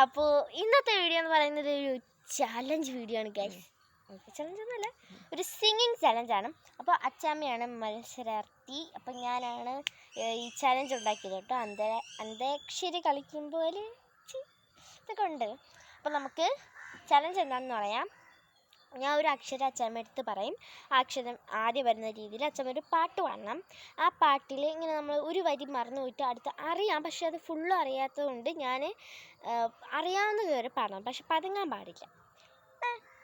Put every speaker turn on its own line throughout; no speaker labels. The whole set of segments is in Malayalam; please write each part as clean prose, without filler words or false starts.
അപ്പോൾ ഇന്നത്തെ വീഡിയോ എന്ന് പറയുന്നത് ഒരു ചാലഞ്ച് വീഡിയോ ആണ് ഗൈസ്. ചലഞ്ച് ഒന്നുമല്ല, ഒരു സിംഗിങ് ചലഞ്ചാണ്. അപ്പോൾ അച്ചാമ്മയാണ് മത്സരാർത്ഥി. അപ്പം ഞാനാണ് ഈ ചലഞ്ച് ഉണ്ടാക്കിയത് കേട്ടോ. അന്താക്ഷരി കളിക്കുമ്പോൾ ഇതൊക്കെ ഉണ്ട്. അപ്പം നമുക്ക് ചലഞ്ച് എന്താണെന്ന് പറയാം. ഞാൻ ഒരു അക്ഷരം അച്ചാമ്മ എടുത്ത് പറയും. ആ അക്ഷരം ആദ്യം വരുന്ന രീതിയിൽ അച്ചാമ്മ ഒരു പാട്ട് പാടണം. ആ പാട്ടിൽ ഇങ്ങനെ നമ്മൾ ഒരു വരി മറന്നു പോയിട്ട് അടുത്ത് അറിയാം, പക്ഷെ അത് ഫുള്ളും അറിയാത്തത് കൊണ്ട് ഞാൻ അറിയാവുന്നത് വരെ പാടണം, പക്ഷെ പതുങ്ങാൻ പാടില്ല.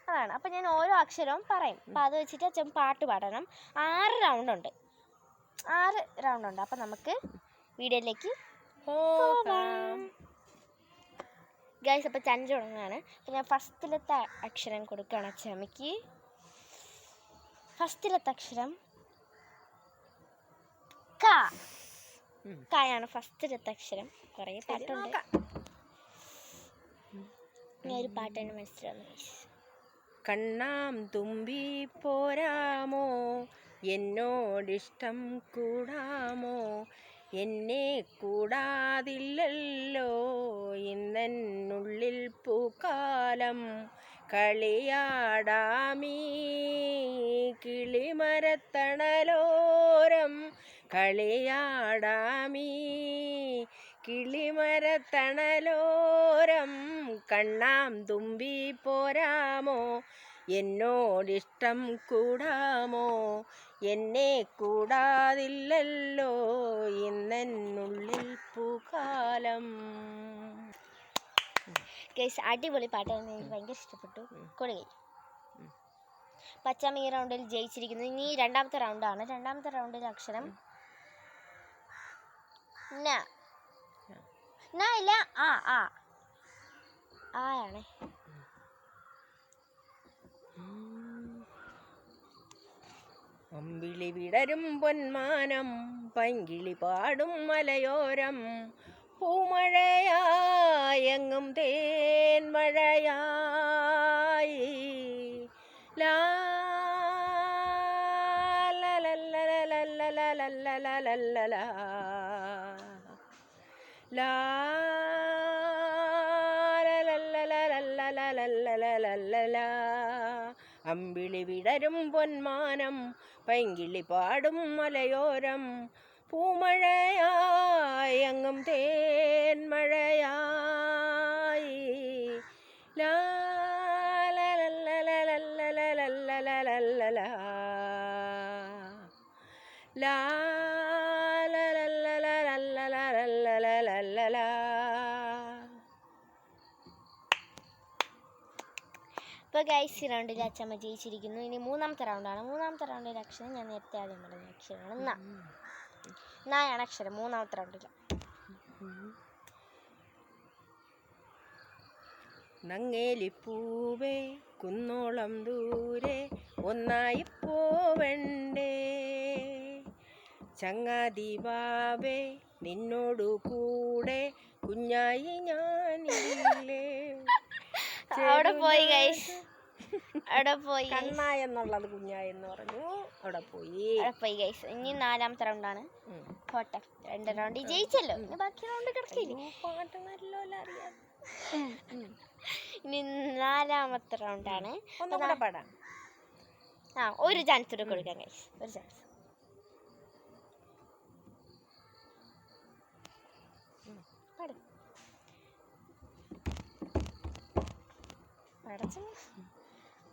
അതാണ്. അപ്പം ഞാൻ ഓരോ അക്ഷരവും പറയും. അപ്പം അത് വെച്ചിട്ട് അച്ഛൻ പാട്ട് പാടണം. 6 റൗണ്ടുണ്ട്. അപ്പം നമുക്ക് വീഡിയോയിലേക്ക് പോകാം ഗൈസ്. അപ്പോൾ ചലഞ്ച് തുടങ്ങുകയാണ്. അപ്പോൾ ഞാൻ ഫസ്റ്റിലത്തെ അക്ഷരം കൊടുക്കുകയാണ് അച്ചാമ്മയ്ക്ക്. ഫസ്റ്റിലത്തെ അക്ഷരം കായാണ് ഫസ്റ്റിലത്തെ അക്ഷരം. കുറേ പാട്ടുണ്ട്. ഞാൻ ഒരു പാട്ട് തന്നെ മനസ്സിലാവുന്നു ഗൈസ്.
കണ്ണാം തുമ്പി പോരാമോ, എന്നോടിഷ്ടം കൂടാമോ, എന്നെ കൂടാതില്ലല്ലോ ഇന്നെന്നുള്ളിൽ പൂക്കാലം, കളിയാടാമീ കിളിമരത്തണലോരം, കളിയാടാമീ കിളിമരത്തണലോരം. കണ്ണാം തുമ്പി പോരാമോ, എന്നോടിഷ്ടം കൂടാമോ, എന്നെ കൂടാതില്ലല്ലോ ഇന്നെന്നുള്ളിൽ പൂക്കാലം.
ഗൈസ് അടിപൊളി പാട്ടാണ്, എനിക്ക് ഭയങ്കര ഇഷ്ടപ്പെട്ടു. കൊടുകൈ. പച്ചാമ്മ ഈ റൗണ്ടിൽ ജയിച്ചിരിക്കുന്നു. ഇനി രണ്ടാമത്തെ റൗണ്ടാണ്. രണ്ടാമത്തെ റൗണ്ടിലെ അക്ഷരം ഇല്ല ആയാണ്.
അമ്പിളി വിടരും പൊന്മാനം, പൈങ്കിളി പാടും മലയോരം, പൂമഴയായെങ്ങും തേൻമഴയായി, ലാ ലാ അമ്പിളി വിടരും പൊന്മാനം, പൈങ്കിളി പാടും മലയോരം, പൂമഴയായെങ്ങും തേൻമഴയായി, ലാ ലാ
ഇപ്പോൾ ഗൈസ് ഈ റൗണ്ടിൽ അച്ചമ്മ ജയിച്ചിരിക്കുന്നു. ഇനി മൂന്നാമത്തെ റൗണ്ടാണ്. മൂന്നാമത്തെ റൗണ്ടിലെ അക്ഷരം ഞാൻ നേരത്തെ ആദ്യം പറഞ്ഞ അക്ഷരമാണ് നായാണ് അക്ഷരം മൂന്നാമത്തെ റൗണ്ടിൽ.
നങ്ങേലിപ്പൂവേ കുന്നോളം ദൂരെ ഒന്നായി പോവണ്ടേ, ചങ്ങാതി വാവേ നിന്നോടു കൂടെ കുഞ്ഞായി ഞാനില്ലേ.
അവിടെ പോയി ഗൈസ്, അവിടെ പോയി.
കണ്ണായ എന്നുള്ളത് കുഞ്ഞായി എന്ന് പറഞ്ഞു, അവിടെ പോയി
ഗൈസ്. ഇനി നാലാമത്തെ റൗണ്ടാണ്. പോട്ടെ, 2 റൗണ്ട് ജയിച്ചല്ലോ, ഇനി ബാക്കി റൗണ്ട് കിടക്കില്ല.
പാട്ട് നല്ലോണം അറിയാം.
ഇനി നാലാമത്തെ റൗണ്ടാണ്.
ഒന്നുകൂടെ പാടാം.
ഒരു ചാൻസ് കൂടെ കൊടുക്കാം ഗൈസ്, ഒരു ചാൻസ്.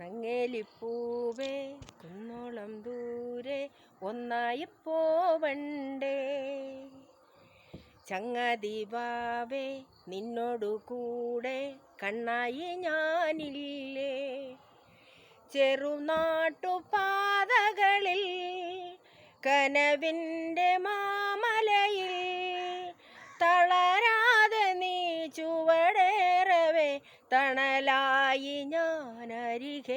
നങ്ങേലിപ്പൂവേ കുന്നോളം ദൂരെ ഒന്നായി പോവണ്ടേ, ചങ്ങാതി വാവേ നിന്നോടു കൂടെ കണ്ണായി ഞാനില്ലേ. ചെറുനാട്ടുപാതകളിൽ കനവിൻ്റെ മാമലയിൽ തളരാതെ നീ ചുവടേറവേ തണലായി ഞാൻ